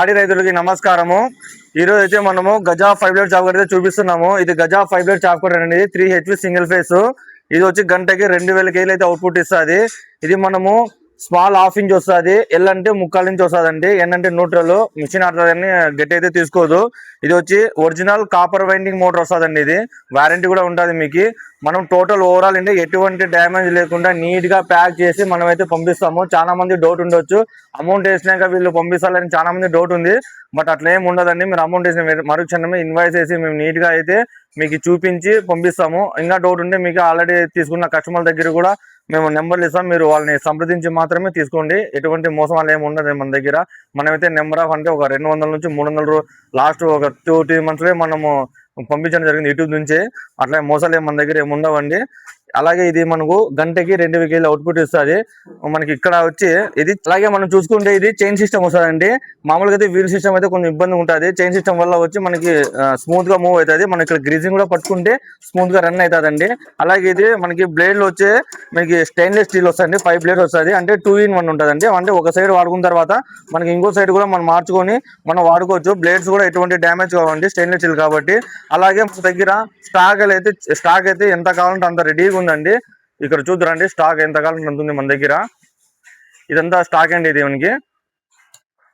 ఆడి రైతులకి నమస్కారము. ఈ రోజు అయితే మనము గజా 5 బ్లేడ్ చాప్ అయితే చూపిస్తున్నాము. ఇది గజా 5 బ్లేడ్ చాప్ అనేది 3 HP సింగిల్ ఫేస్. ఇది వచ్చి గంటకి 2000 కేజీలు అయితే అవుట్పుట్ ఇస్తుంది. ఇది మనము స్మాల్ ½ ఇంచ్ వస్తుంది, ఎల్ అంటే 3/4 ఇంచ్ వస్తుంది, ఎన్ అంటే న్యూట్రల్. మిషన్ ఆడుతుందని గట్టి అయితే తీసుకోదు. ఇది వచ్చి ఒరిజినల్ కాపర్ వైండింగ్ మోటార్ వస్తుందండి. ఇది వారంటీ కూడా ఉంటుంది మీకు. మనం టోటల్ ఓవరాల్ అంటే ఎటువంటి డ్యామేజ్ లేకుండా నీట్ గా ప్యాక్ చేసి మనం అయితే పంపిస్తాము. చాలా మంది డౌట్ ఉండొచ్చు, అమౌంట్ వేసినాక వీళ్ళు పంపిస్తారని చాలా మంది డౌట్ ఉంది. బట్ అట్లా ఏమి ఉండదండి. మీరు అమౌంట్ వేసిన మరుక్షణమే ఇన్వాయిస్ వేసి మేము నీట్ గా అయితే మీకు చూపించి పంపిస్తాము. ఇంకా డౌట్ ఉంటే మీకు ఆల్రెడీ తీసుకున్న కస్టమర్ దగ్గర కూడా మేము నెంబర్లు ఇస్తాం. మీరు వాళ్ళని సంప్రదించి మాత్రమే తీసుకోండి. ఎటువంటి మోసం వాళ్ళు ఏమి ఉండదు మన దగ్గర. మనమైతే నెంబర్ ఆఫ్ అంటే ఒక 200 నుంచి 300 లాస్ట్ ఒక 2-3 మంత్స్లో మనము పంపించడం జరిగింది యూట్యూబ్ నుంచి. అట్లా మోసాలు ఏమి మన దగ్గర ఏమి ఉండవండి. అలాగే ఇది మనకు గంటకి 2000 కేజీలు అవుట్పుట్ ఇస్తుంది. మనకి ఇక్కడ వచ్చి ఇది అలాగే మనం చూసుకుంటే ఇది చైన్ సిస్టమ్ వస్తుందండి. మామూలుగా అయితే వీల్ సిస్టమ్ అయితే కొంచెం ఇబ్బంది ఉంటుంది. చైన్ సిస్టమ్ వల్ల వచ్చి మనకి స్మూత్ గా మూవ్ అవుతుంది. మనం ఇక్కడ గ్రీజింగ్ కూడా పట్టుకుంటే స్మూత్ గా రన్ అవుతుందండి. అలాగే ఇది మనకి బ్లేడ్లు వచ్చే మనకి స్టెయిన్లెస్ స్టీల్ వస్తుంది. 5 బ్లేడ్ వస్తుంది, అంటే 2-in-1 ఉంటుందండి. అంటే ఒక సైడ్ వాడుకున్న తర్వాత మనకి ఇంకో సైడ్ కూడా మనం మార్చుకొని మనం వాడుకోవచ్చు. బ్లేడ్స్ కూడా ఎటువంటి డ్యామేజ్ కావండి, స్టెయిన్లెస్ స్టీల్ కాబట్టి. అలాగే మన దగ్గర స్టాక్ అయితే ఎంత కావాలంటే అంత రెడీగా ఉందండి. ఇక్కడ చూద్దారండి స్టాక్ ఎంత కాలం ఉంటుంది మన దగ్గర. ఇదంతా స్టాక్ అండి. ఇది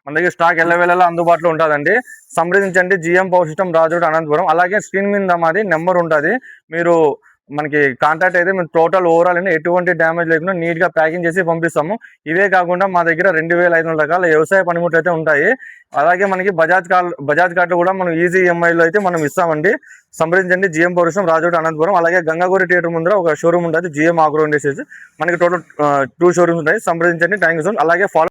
మన దగ్గర స్టాక్ ఎల్లవేళలా అందుబాటులో ఉంటుందండి. సంప్రదించండి జిఎం పవర్ సిస్టమ్ రాజోడ్ అనంతపురం. అలాగే స్క్రీన్ మీద మాది నెంబర్ ఉంటుంది. మీరు మనకి కాంటాక్ట్ అయితే మేము టోటల్ ఓవరాల్ అని ఎటువంటి డ్యామేజ్ లేకుండా నీట్ గా ప్యాకింగ్ చేసి పంపిస్తాము. ఇవే కాకుండా మా దగ్గర 2500 రకాల వ్యవసాయ పనిముట్లు అయితే ఉంటాయి. అలాగే మనకి బజాజ్ కార్డు కూడా మనం ఈజీ ఈఎంఐలో అయితే మనం ఇస్తామండి. సంప్రదించండి జిఎం పవర్ సిస్టమ్ రాజోడ్ అనంతపురం. అలాగే గంగాగోరి థియేటర్ ముందర ఒక షోరూమ్ ఉంటుంది, జిఎం ఆగ్రో ఇండస్ట్రీస్. మనకి టోటల్ 2 షోరూమ్స్ ఉంటాయి. సంప్రదించండి. Thank you so much. అలాగే